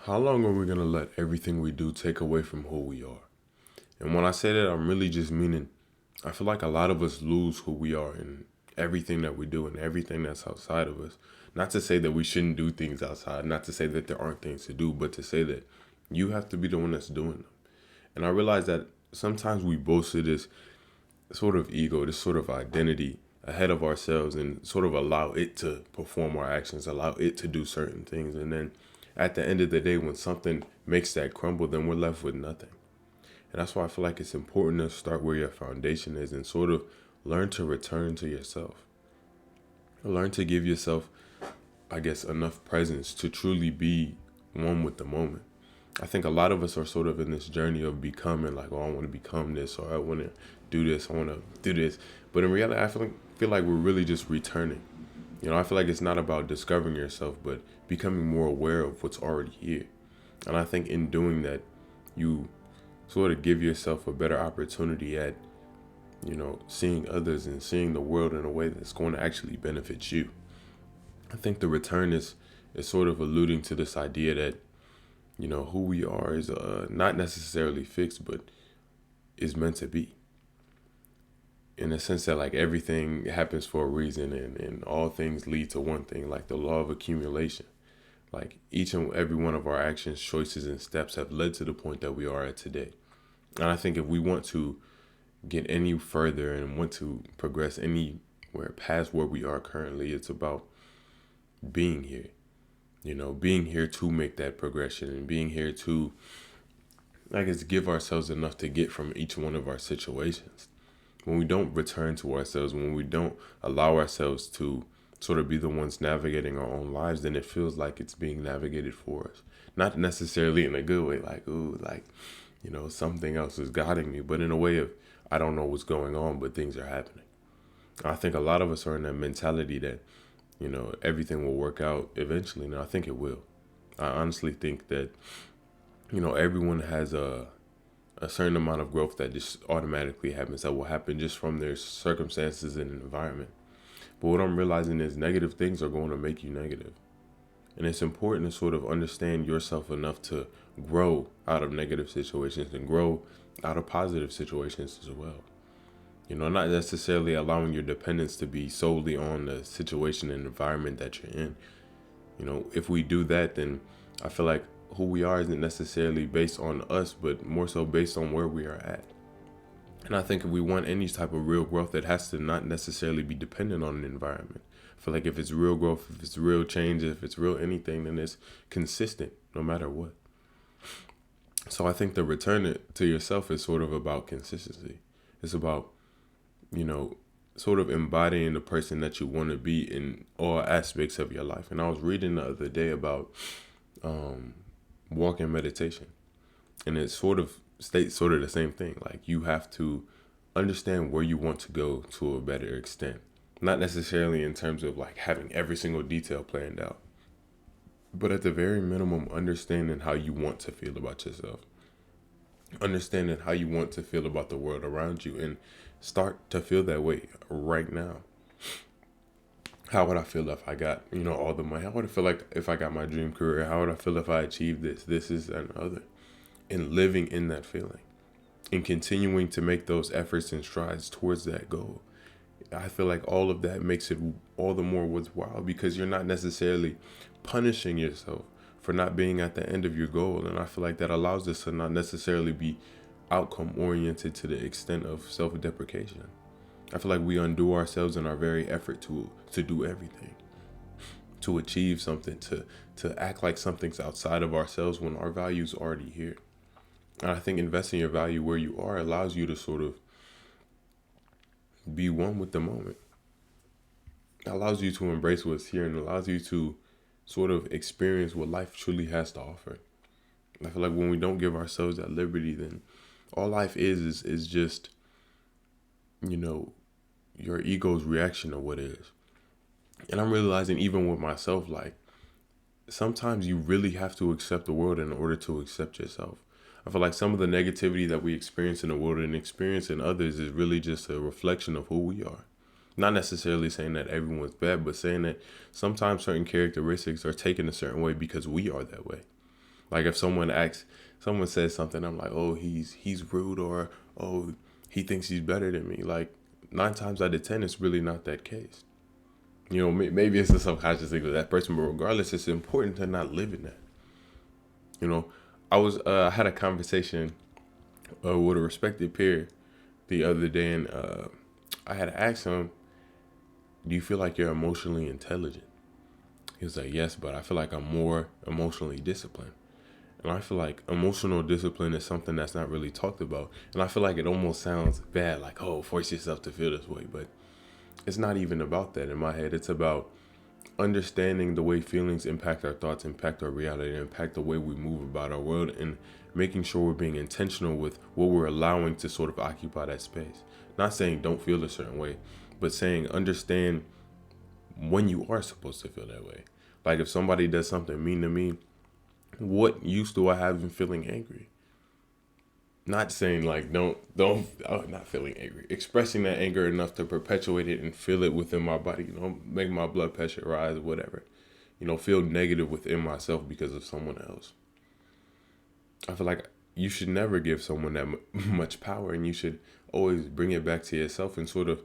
How long are we going to let everything we do take away from who we are? And when I say that, I'm really just meaning I feel like a lot of us lose who we are in everything that we do and everything that's outside of us. Not to say that we shouldn't do things outside, not to say that there aren't things to do, but to say that you have to be the one that's doing them. And I realize that sometimes we boast of this sort of ego, this sort of identity ahead of ourselves and sort of allow it to perform our actions, allow it to do certain things. And then at the end of the day, when something makes that crumble, then we're left with nothing. And that's why I feel like it's important to start where your foundation is and sort of learn to return to yourself. Learn to give yourself, I guess, enough presence to truly be one with the moment. I think a lot of us are sort of in this journey of becoming like, oh, I want to become this, or I want to do this, I want to do this. But in reality, I feel like we're really just returning. I feel like it's not about discovering yourself, but becoming more aware of what's already here. And I think in doing that, you sort of give yourself a better opportunity at, seeing others and seeing the world in a way that's going to actually benefit you. I think the return is sort of alluding to this idea that, who we are is not necessarily fixed, but is meant to be. In the sense that like everything happens for a reason and all things lead to one thing, like the law of accumulation. Like each and every one of our actions, choices, and steps have led to the point that we are at today. And I think if we want to get any further and want to progress anywhere past where we are currently, it's about being here. Being here to make that progression and being here to, I guess, give ourselves enough to get from each one of our situations. When we don't return to ourselves, when we don't allow ourselves to sort of be the ones navigating our own lives, then it feels like it's being navigated for us. Not necessarily in a good way, like, ooh, like, something else is guiding me, but in a way of, I don't know what's going on, but things are happening. I think a lot of us are in that mentality that, everything will work out eventually, and I think it will. I honestly think that, everyone has a certain amount of growth that just automatically happens, that will happen just from their circumstances and environment. But what I'm realizing is negative things are going to make you negative. And it's important to sort of understand yourself enough to grow out of negative situations and grow out of positive situations as well. Not necessarily allowing your dependence to be solely on the situation and environment that you're in. If we do that, then I feel like who we are isn't necessarily based on us, but more so based on where we are at. And I think if we want any type of real growth, it has to not necessarily be dependent on an environment. I feel like if it's real growth, if it's real change, if it's real anything, then it's consistent no matter what. So I think the return to yourself is sort of about consistency. It's about, sort of embodying the person that you want to be in all aspects of your life. And I was reading the other day about walking meditation. And it sort of states sort of the same thing. Like you have to understand where you want to go to a better extent. Not necessarily in terms of like having every single detail planned out, but at the very minimum, understanding how you want to feel about yourself, understanding how you want to feel about the world around you, and start to feel that way right now. How would I feel if I got, all the money? How would I feel like if I got my dream career? How would I feel if I achieved this is and other? And living in that feeling and continuing to make those efforts and strides towards that goal. I feel like all of that makes it all the more worthwhile because you're not necessarily punishing yourself for not being at the end of your goal. And I feel like that allows us to not necessarily be outcome oriented to the extent of self-deprecation. I feel like we undo ourselves in our very effort to do everything, to achieve something, to act like something's outside of ourselves when our value's already here. And I think investing your value where you are allows you to sort of be one with the moment. It allows you to embrace what's here and allows you to sort of experience what life truly has to offer. I feel like when we don't give ourselves that liberty, then all life is just, your ego's reaction to what is. And I'm realizing even with myself, like sometimes you really have to accept the world in order to accept yourself. I feel like some of the negativity that we experience in the world and experience in others is really just a reflection of who we are. Not necessarily saying that everyone's bad, but saying that sometimes certain characteristics are taken a certain way because we are that way. Like if someone says something, I'm like, oh, he's rude, or oh, he thinks he's better than me. Like 9 times out of 10, it's really not that case. Maybe it's a subconscious thing with that person, but regardless, it's important to not live in that. You know, I had a conversation with a respected peer the other day, and I had asked him, "Do you feel like you're emotionally intelligent?" He was like, "Yes, but I feel like I'm more emotionally disciplined." And I feel like emotional discipline is something that's not really talked about. And I feel like it almost sounds bad, like, oh, force yourself to feel this way. But it's not even about that in my head. It's about understanding the way feelings impact our thoughts, impact our reality, impact the way we move about our world, and making sure we're being intentional with what we're allowing to sort of occupy that space. Not saying don't feel a certain way, but saying understand when you are supposed to feel that way. Like if somebody does something mean to me, what use do I have in feeling angry? Not saying like not feeling angry, expressing that anger enough to perpetuate it and feel it within my body, make my blood pressure rise, whatever, feel negative within myself because of someone else. I feel like you should never give someone that much power, and you should always bring it back to yourself and sort of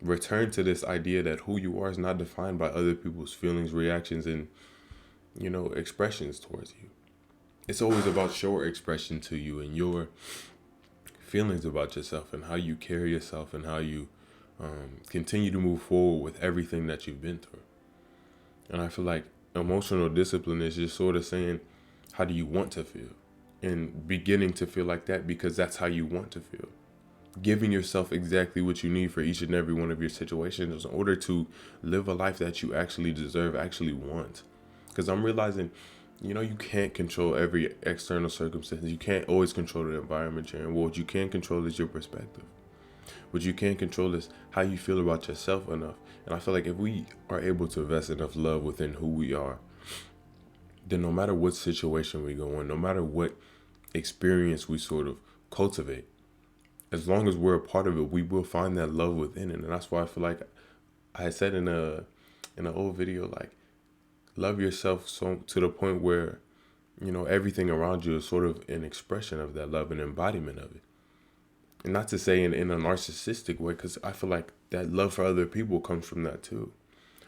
return to this idea that who you are is not defined by other people's feelings, reactions, and expressions towards you. It's always about your expression to you and your feelings about yourself and how you carry yourself and how you continue to move forward with everything that you've been through. And I feel like emotional discipline is just sort of saying, how do you want to feel? And beginning to feel like that because that's how you want to feel. Giving yourself exactly what you need for each and every one of your situations in order to live a life that you actually deserve, actually want. Because I'm realizing, you can't control every external circumstance. You can't always control the environment you're in. What you can control is your perspective. What you can control is how you feel about yourself enough. And I feel like if we are able to invest enough love within who we are, then no matter what situation we go in, no matter what experience we sort of cultivate, as long as we're a part of it, we will find that love within it. And that's why I feel like I said in an old video, like, love yourself so to the point where, everything around you is sort of an expression of that love, an embodiment of it. And not to say in a narcissistic way, because I feel like that love for other people comes from that too.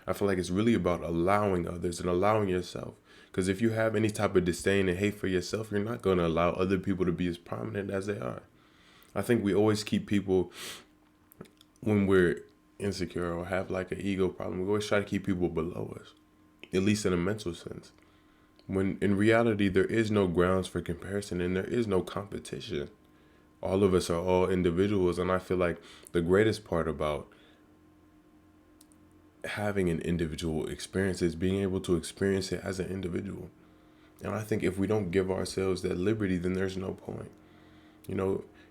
I feel like it's really about allowing others and allowing yourself. Because if you have any type of disdain and hate for yourself, you're not going to allow other people to be as prominent as they are. I think we always keep people, when we're insecure or have like an ego problem, we always try to keep people below us, at least in a mental sense. When in reality, there is no grounds for comparison and there is no competition. All of us are all individuals. And I feel like the greatest part about having an individual experience is being able to experience it as an individual. And I think if we don't give ourselves that liberty, then there's no point.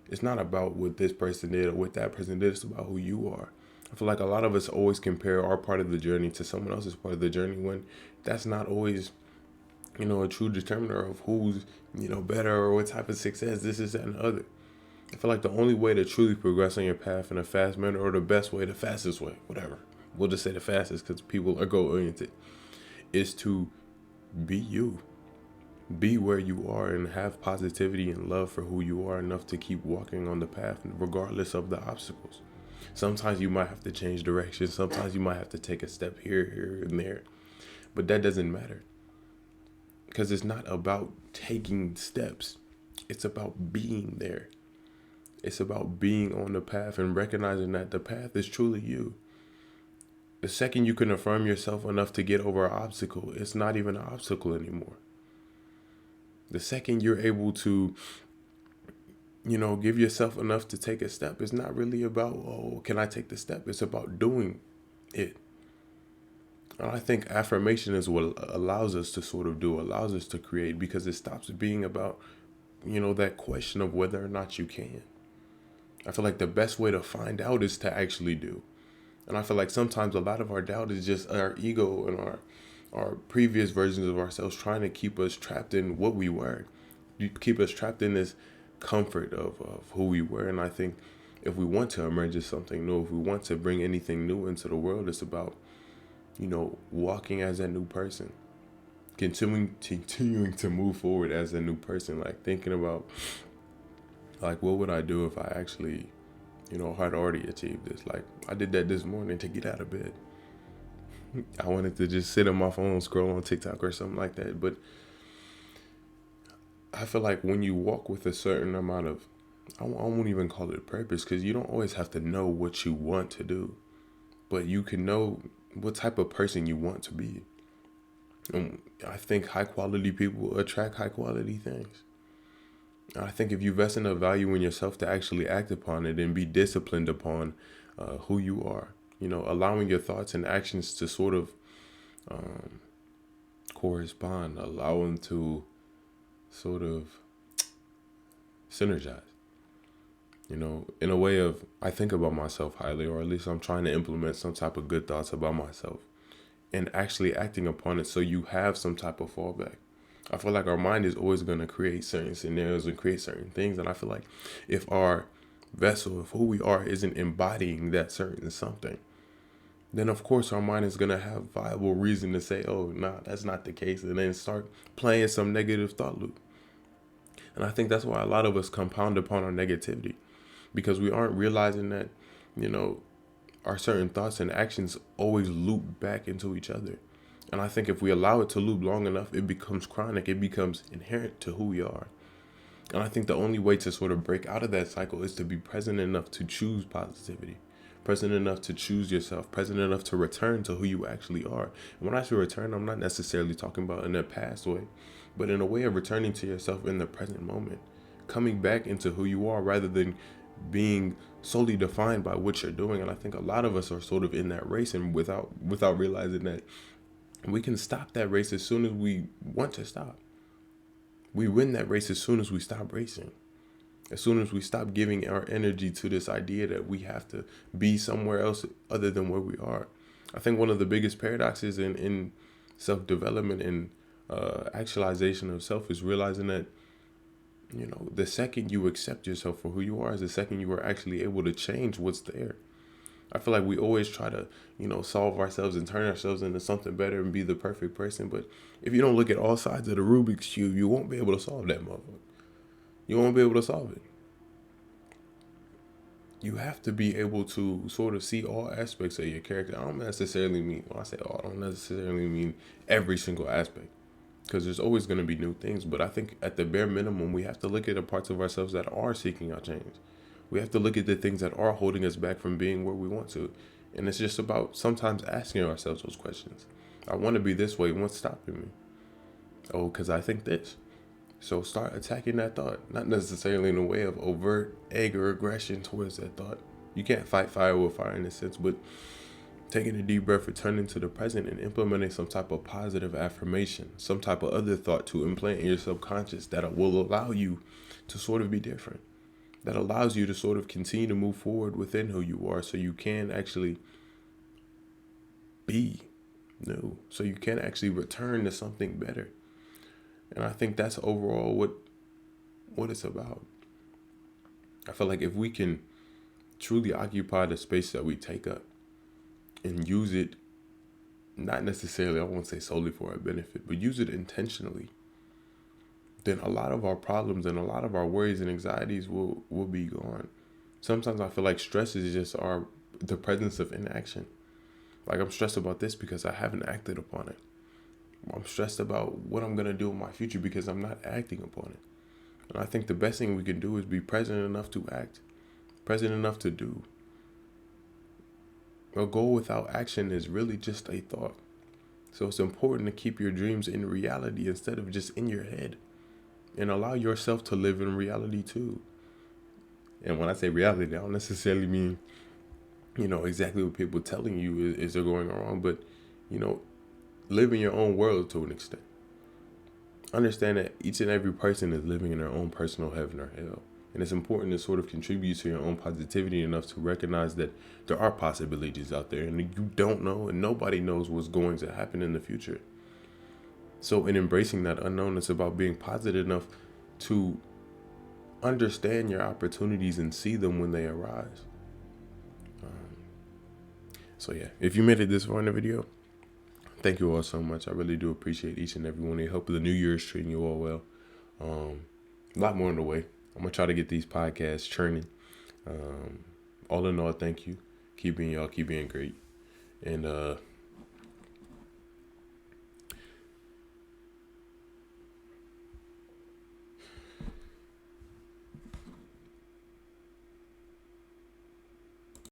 It's not about what this person did or what that person did. It's about who you are. I feel like a lot of us always compare our part of the journey to someone else's part of the journey when that's not always, a true determiner of who's, better or what type of success this is, that, and the other. I feel like the only way to truly progress on your path in a fast manner, or the best way, the fastest way, whatever, we'll just say the fastest because people are goal oriented, is to be you. Be where you are and have positivity and love for who you are enough to keep walking on the path regardless of the obstacles. Sometimes you might have to change direction. Sometimes you might have to take a step here, and there. But that doesn't matter. Because it's not about taking steps. It's about being there. It's about being on the path and recognizing that the path is truly you. The second you can affirm yourself enough to get over an obstacle, it's not even an obstacle anymore. The second you're able to, give yourself enough to take a step, it's not really about, oh, can I take the step? It's about doing it. And I think affirmation is what allows us to create, because it stops being about, that question of whether or not you can. I feel like the best way to find out is to actually do. And I feel like sometimes a lot of our doubt is just our ego and our previous versions of ourselves trying to keep us trapped in what we were. You keep us trapped in this comfort of who we were. And I think if we want to emerge as something new, if we want to bring anything new into the world, it's about, walking as that new person. continuing to move forward as a new person, like thinking about like what would I do if I actually, had already achieved this. Like I did that this morning to get out of bed. I wanted to just sit on my phone, scroll on TikTok or something like that. But I feel like when you walk with a certain amount of, I won't even call it purpose, because you don't always have to know what you want to do, but you can know what type of person you want to be. And I think high quality people attract high quality things. I think if you invest enough value in yourself to actually act upon it and be disciplined upon who you are, allowing your thoughts and actions to sort of correspond, allow them to sort of synergize, in a way of, I think about myself highly, or at least I'm trying to implement some type of good thoughts about myself and actually acting upon it so you have some type of fallback. I feel like our mind is always going to create certain scenarios and create certain things. And I feel like if our vessel, if who we are isn't embodying that certain something, then of course our mind is going to have viable reason to say, oh, nah, that's not the case. And then start playing some negative thought loop. And I think that's why a lot of us compound upon our negativity, because we aren't realizing that, our certain thoughts and actions always loop back into each other. And I think if we allow it to loop long enough, it becomes chronic. It becomes inherent to who we are. And I think the only way to sort of break out of that cycle is to be present enough to choose positivity, present enough to choose yourself, present enough to return to who you actually are. And when I say return, I'm not necessarily talking about in a past way, but in a way of returning to yourself in the present moment, coming back into who you are rather than being solely defined by what you're doing. And I think a lot of us are sort of in that race, and without realizing that we can stop that race as soon as we want to stop. We win that race as soon as we stop racing. As soon as we stop giving our energy to this idea that we have to be somewhere else other than where we are. I think one of the biggest paradoxes in self-development and actualization of self is realizing that, the second you accept yourself for who you are is the second you are actually able to change what's there. I feel like we always try to, solve ourselves and turn ourselves into something better and be the perfect person. But if you don't look at all sides of the Rubik's Cube, you won't be able to solve that motherfucker. You won't be able to solve it. You have to be able to sort of see all aspects of your character. I don't necessarily mean, when I say all, I don't necessarily mean every single aspect, because there's always going to be new things. But I think at the bare minimum, we have to look at the parts of ourselves that are seeking our change. We have to look at the things that are holding us back from being where we want to. And it's just about sometimes asking ourselves those questions. I want to be this way. What's stopping me? Oh, because I think this. So start attacking that thought. Not necessarily in a way of overt anger or aggression towards that thought. You can't fight fire with fire in a sense, but taking a deep breath, returning to the present, and implementing some type of positive affirmation, some type of other thought to implant in your subconscious that will allow you to sort of be different, that allows you to sort of continue to move forward within who you are, so you can actually be new, so you can actually return to something better. And I think that's overall what it's about. I feel like if we can truly occupy the space that we take up and use it, not necessarily, I won't say solely for our benefit, but use it intentionally, then a lot of our problems and a lot of our worries and anxieties will be gone. Sometimes I feel like stress is just the presence of inaction. Like, I'm stressed about this because I haven't acted upon it. I'm stressed about what I'm going to do in my future because I'm not acting upon it. And I think the best thing we can do is be present enough to act, present enough to do. A goal without action is really just a thought. So it's important to keep your dreams in reality instead of just in your head, and allow yourself to live in reality too. And when I say reality, I don't necessarily mean, exactly what people telling you is they're going wrong, but, live in your own world to an extent. Understand that each and every person is living in their own personal heaven or hell. And it's important to sort of contribute to your own positivity enough to recognize that there are possibilities out there and you don't know, and nobody knows what's going to happen in the future. So in embracing that unknown, it's about being positive enough to understand your opportunities and see them when they arise. So yeah, if you made it this far in the video, Thank you all so much. I really do appreciate each and every one of you. Hope the new year is treating you all well. A lot more on the way. I'm gonna try to get these podcasts churning. All in all, thank you. Keep being y'all. Keep being great. And